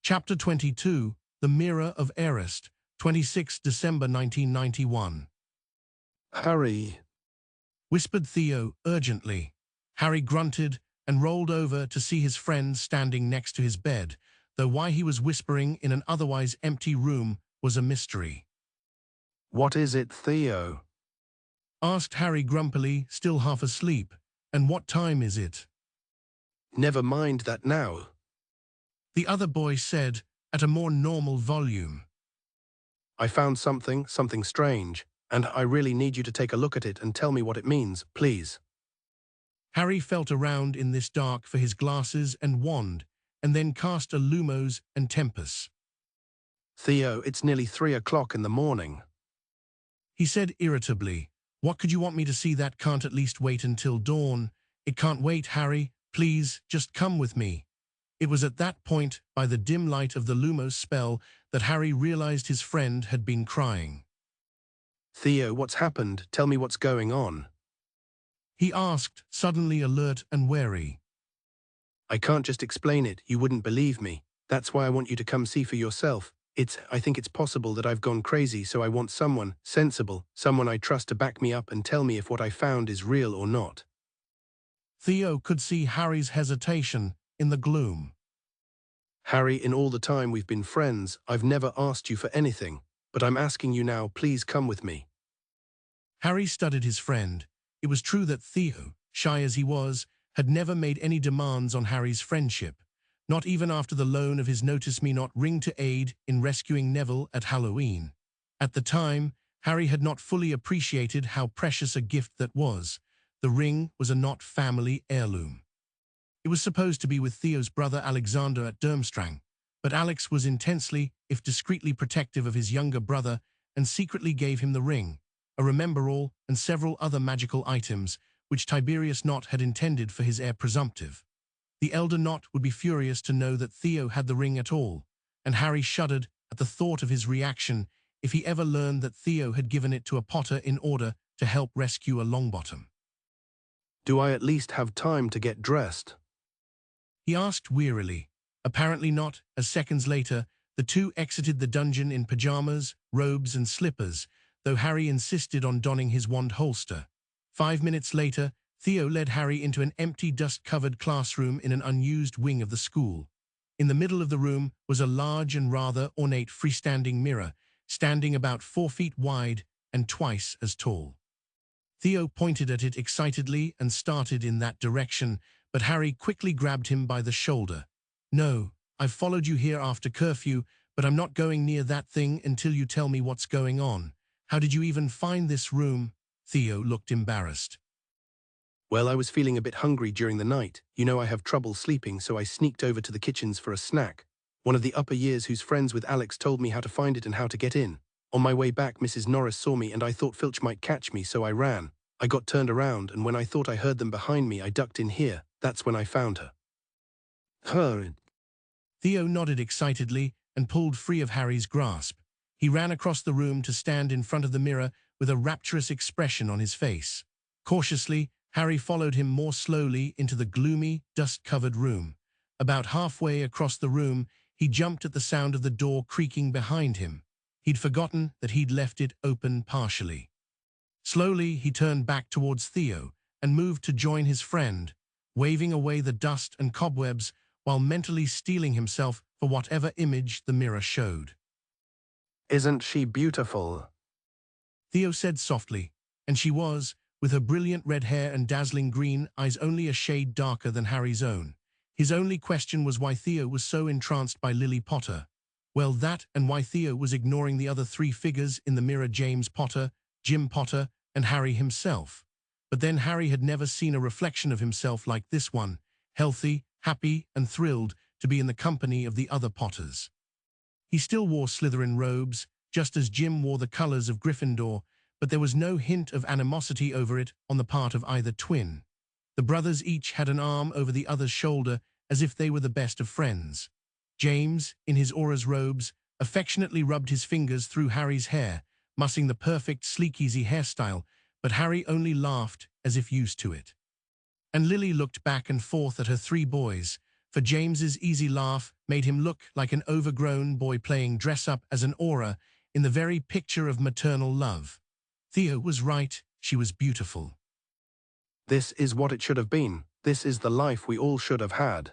Chapter 22, The Mirror of Erest, 26 December 1991. Harry. Whispered Theo urgently. Harry grunted and rolled over to see his friend standing next to his bed, though why he was whispering in an otherwise empty room was a mystery. What is it, Theo? Asked Harry grumpily, still half asleep. And what time is it? Never mind that now. The other boy said, at a more normal volume. I found something strange, and I really need you to take a look at it and tell me what it means, please. Harry felt around in this dark for his glasses and wand, and then cast a Lumos and Tempus. Theo, it's nearly 3 o'clock in the morning. He said irritably, What could you want me to see that can't at least wait until dawn? It can't wait, Harry. Please, just come with me. It was at that point, by the dim light of the Lumos spell, that Harry realized his friend had been crying. Theo, what's happened? Tell me what's going on. He asked, suddenly alert and wary. I can't just explain it, you wouldn't believe me. That's why I want you to come see for yourself. I think it's possible that I've gone crazy, so I want someone sensible, someone I trust to back me up and tell me if what I found is real or not. Theo could see Harry's hesitation in the gloom. Harry, in all the time we've been friends, I've never asked you for anything, but I'm asking you now, please come with me. Harry studied his friend. It was true that Theo, shy as he was, had never made any demands on Harry's friendship, not even after the loan of his notice-me-not ring to aid in rescuing Neville at Halloween. At the time, Harry had not fully appreciated how precious a gift that was. The ring was a not family heirloom. It was supposed to be with Theo's brother Alexander at Durmstrang, but Alex was intensely, if discreetly protective of his younger brother and secretly gave him the ring, a remember-all and several other magical items which Tiberius Knott had intended for his heir presumptive. The elder Knott would be furious to know that Theo had the ring at all, and Harry shuddered at the thought of his reaction if he ever learned that Theo had given it to a Potter in order to help rescue a Longbottom. Do I at least have time to get dressed? He asked wearily. Apparently not, as seconds later, the two exited the dungeon in pajamas, robes and slippers, though Harry insisted on donning his wand holster. 5 minutes later, Theo led Harry into an empty, dust-covered classroom in an unused wing of the school. In the middle of the room was a large and rather ornate freestanding mirror, standing about 4 feet wide and twice as tall. Theo pointed at it excitedly and started in that direction, but Harry quickly grabbed him by the shoulder. No, I've followed you here after curfew, but I'm not going near that thing until you tell me what's going on. How did you even find this room? Theo looked embarrassed. Well, I was feeling a bit hungry during the night. You know I have trouble sleeping, so I sneaked over to the kitchens for a snack. One of the upper years who's friends with Alex told me how to find it and how to get in. On my way back, Mrs. Norris saw me and I thought Filch might catch me, so I ran. I got turned around, and when I thought I heard them behind me, I ducked in here. That's when I found her. Her. Theo nodded excitedly and pulled free of Harry's grasp. He ran across the room to stand in front of the mirror with a rapturous expression on his face. Cautiously, Harry followed him more slowly into the gloomy, dust-covered room. About halfway across the room, he jumped at the sound of the door creaking behind him. He'd forgotten that he'd left it open partially. Slowly, he turned back towards Theo and moved to join his friend, waving away the dust and cobwebs while mentally steeling himself for whatever image the mirror showed. Isn't she beautiful? Theo said softly, and she was, with her brilliant red hair and dazzling green eyes only a shade darker than Harry's own. His only question was why Theo was so entranced by Lily Potter. Well, that and why Theo was ignoring the other 3 figures in the mirror: James Potter, Jim Potter, and Harry himself. But then Harry had never seen a reflection of himself like this one, healthy, happy, and thrilled to be in the company of the other Potters. He still wore Slytherin robes, just as Jim wore the colors of Gryffindor, but there was no hint of animosity over it on the part of either twin. The brothers each had an arm over the other's shoulder as if they were the best of friends. James, in his Aura's robes, affectionately rubbed his fingers through Harry's hair, mussing the perfect sleek-easy hairstyle, but Harry only laughed as if used to it. And Lily looked back and forth at her 3 boys, for James's easy laugh made him look like an overgrown boy playing dress-up as an aura in the very picture of maternal love. Theo was right, she was beautiful. This is what it should have been. This is the life we all should have had.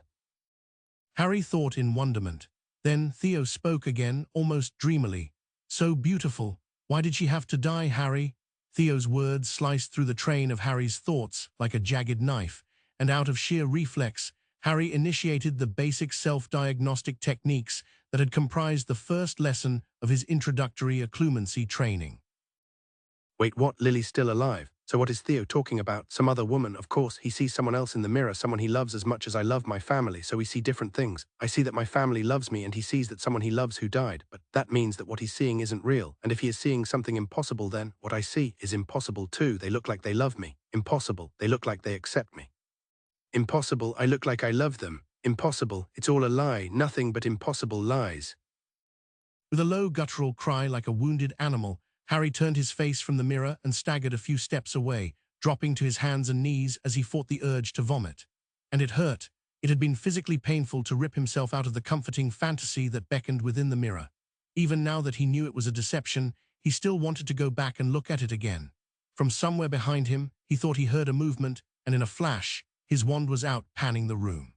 Harry thought in wonderment. Then Theo spoke again, almost dreamily. So beautiful. Why did she have to die, Harry? Theo's words sliced through the train of Harry's thoughts like a jagged knife, and out of sheer reflex, Harry initiated the basic self-diagnostic techniques that had comprised the first lesson of his introductory occlumency training. Wait, what? Lily's still alive? So what is Theo talking about? Some other woman, of course. He sees someone else in the mirror, someone he loves as much as I love my family, so we see different things. I see that my family loves me, and he sees that someone he loves who died. But that means that what he's seeing isn't real. And if he is seeing something impossible, then what I see is impossible too. They look like they love me. Impossible. They look like they accept me. Impossible. I look like I love them. Impossible. It's all a lie. Nothing but impossible lies. With a low guttural cry like a wounded animal, Harry turned his face from the mirror and staggered a few steps away, dropping to his hands and knees as he fought the urge to vomit. And it hurt. It had been physically painful to rip himself out of the comforting fantasy that beckoned within the mirror. Even now that he knew it was a deception, he still wanted to go back and look at it again. From somewhere behind him, he thought he heard a movement, and in a flash, his wand was out panning the room.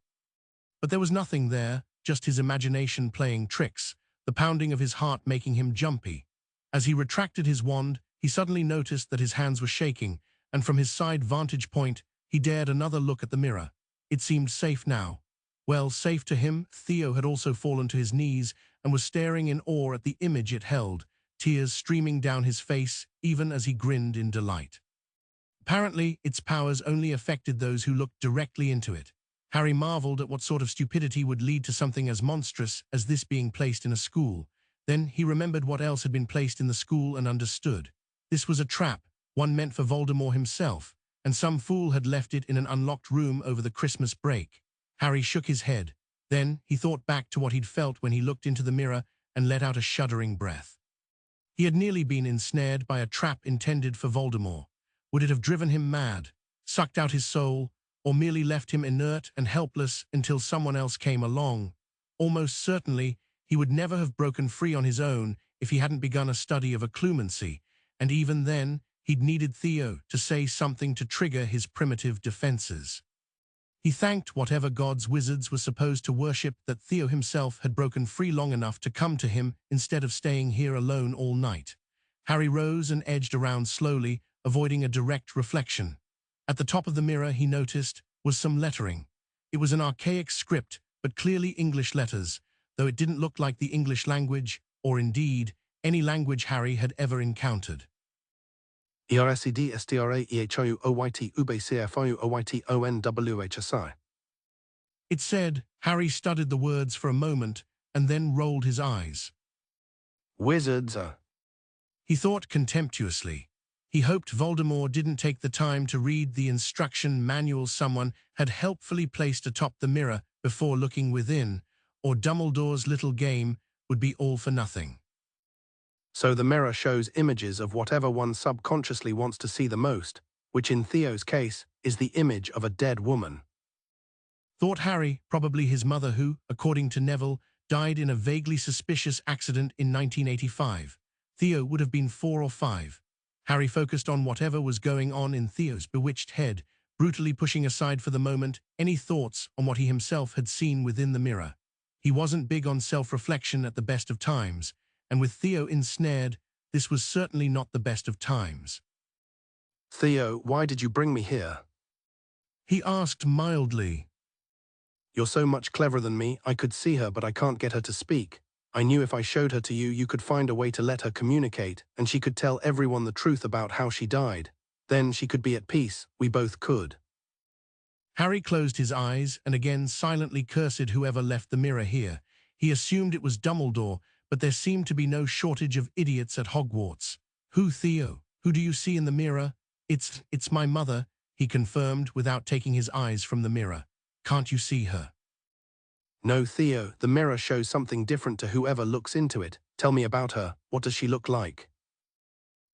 But there was nothing there, just his imagination playing tricks, the pounding of his heart making him jumpy. As he retracted his wand, he suddenly noticed that his hands were shaking, and from his side vantage point, he dared another look at the mirror. It seemed safe now. Well, safe to him, Theo had also fallen to his knees and was staring in awe at the image it held, tears streaming down his face even as he grinned in delight. Apparently, its powers only affected those who looked directly into it. Harry marveled at what sort of stupidity would lead to something as monstrous as this being placed in a school. Then he remembered what else had been placed in the school and understood. This was a trap, one meant for Voldemort himself, and some fool had left it in an unlocked room over the Christmas break. Harry shook his head. Then he thought back to what he'd felt when he looked into the mirror and let out a shuddering breath. He had nearly been ensnared by a trap intended for Voldemort. Would it have driven him mad, sucked out his soul, or merely left him inert and helpless until someone else came along? Almost certainly, he would never have broken free on his own if he hadn't begun a study of occlumency, and even then, he'd needed Theo to say something to trigger his primitive defenses. He thanked whatever gods wizards were supposed to worship that Theo himself had broken free long enough to come to him instead of staying here alone all night. Harry rose and edged around slowly, avoiding a direct reflection. At the top of the mirror, he noticed, was some lettering. It was an archaic script, but clearly English letters, though it didn't look like the English language, or indeed, any language Harry had ever encountered. ERSEDSTRAEHOUOYTUBCFIUOYTONWHSI. It said. Harry studied the words for a moment and then rolled his eyes. Wizards. He thought contemptuously. He hoped Voldemort didn't take the time to read the instruction manual someone had helpfully placed atop the mirror before looking within, or Dumbledore's little game would be all for nothing. So the mirror shows images of whatever one subconsciously wants to see the most, which in Theo's case is the image of a dead woman. Thought Harry, probably his mother who, according to Neville, died in a vaguely suspicious accident in 1985. Theo would have been 4 or 5. Harry focused on whatever was going on in Theo's bewitched head, brutally pushing aside for the moment any thoughts on what he himself had seen within the mirror. He wasn't big on self-reflection at the best of times, and with Theo ensnared, this was certainly not the best of times. Theo, why did you bring me here? He asked mildly. You're so much cleverer than me. I could see her, but I can't get her to speak. I knew if I showed her to you, you could find a way to let her communicate, and she could tell everyone the truth about how she died. Then she could be at peace. We both could. Harry closed his eyes and again silently cursed whoever left the mirror here. He assumed it was Dumbledore, but there seemed to be no shortage of idiots at Hogwarts. Who, Theo? Who do you see in the mirror? It's my mother, he confirmed without taking his eyes from the mirror. Can't you see her? No, Theo, the mirror shows something different to whoever looks into it. Tell me about her. What does she look like?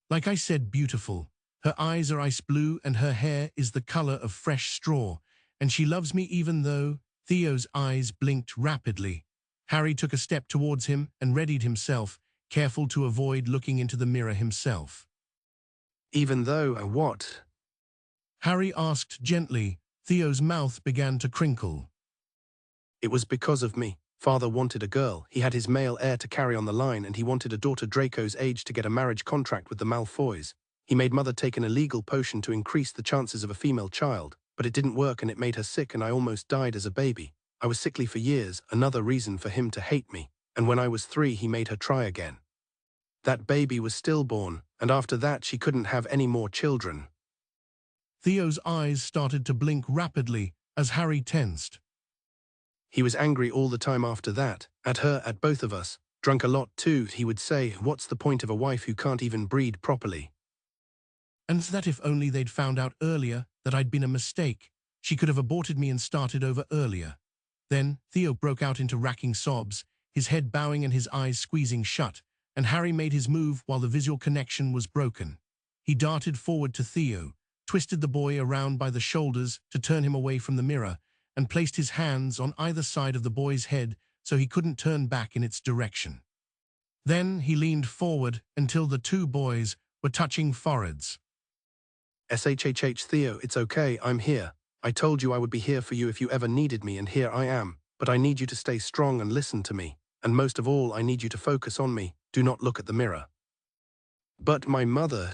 Like I said, beautiful. Her eyes are ice blue and her hair is the color of fresh straw. And she loves me even though, Theo's eyes blinked rapidly. Harry took a step towards him and readied himself, careful to avoid looking into the mirror himself. Even though, what? Harry asked gently. Theo's mouth began to crinkle. It was because of me. Father wanted a girl. He had his male heir to carry on the line, and he wanted a daughter Draco's age to get a marriage contract with the Malfoys. He made Mother take an illegal potion to increase the chances of a female child, but it didn't work and it made her sick and I almost died as a baby. I was sickly for years, another reason for him to hate me, and when I was 3 he made her try again. That baby was stillborn, and after that she couldn't have any more children. Theo's eyes started to blink rapidly as Harry tensed. He was angry all the time after that, at her, at both of us. Drunk a lot too, he would say, what's the point of a wife who can't even breed properly? And that if only they'd found out earlier that I'd been a mistake, she could have aborted me and started over earlier. Then Theo broke out into racking sobs, his head bowing and his eyes squeezing shut, and Harry made his move while the visual connection was broken. He darted forward to Theo, twisted the boy around by the shoulders to turn him away from the mirror, and placed his hands on either side of the boy's head so he couldn't turn back in its direction. Then he leaned forward until the two boys were touching foreheads. SHHH Theo, it's okay, I'm here. I told you I would be here for you if you ever needed me, and here I am. But I need you to stay strong and listen to me. And most of all, I need you to focus on me. Do not look at the mirror. But my mother,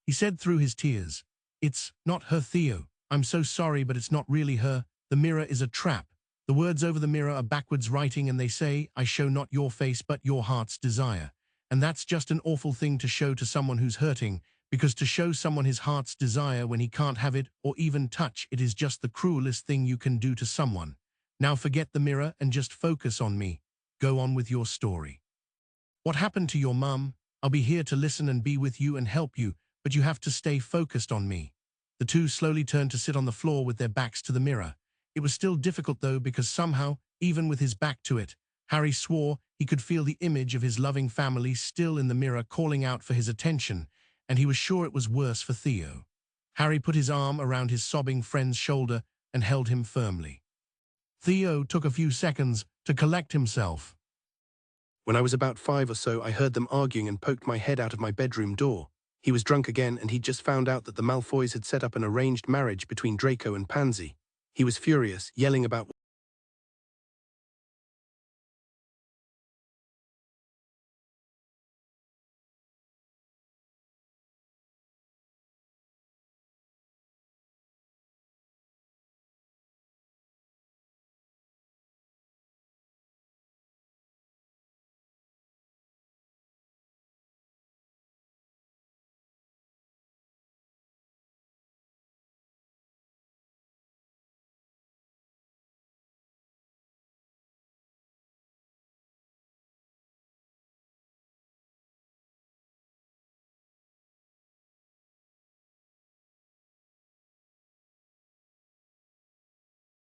he said through his tears. It's not her, Theo. I'm so sorry, but it's not really her. The mirror is a trap. The words over the mirror are backwards writing and they say, I show not your face but your heart's desire. And that's just an awful thing to show to someone who's hurting, because to show someone his heart's desire when he can't have it or even touch it is just the cruelest thing you can do to someone. Now forget the mirror and just focus on me. Go on with your story. What happened to your mum? I'll be here to listen and be with you and help you, but you have to stay focused on me. The two slowly turned to sit on the floor with their backs to the mirror. It was still difficult though, because somehow, even with his back to it, Harry swore he could feel the image of his loving family still in the mirror calling out for his attention, and he was sure it was worse for Theo. Harry put his arm around his sobbing friend's shoulder and held him firmly. Theo took a few seconds to collect himself. When I was about 5 or so, I heard them arguing and poked my head out of my bedroom door. He was drunk again, and he'd just found out that the Malfoys had set up an arranged marriage between Draco and Pansy. He was furious, yelling about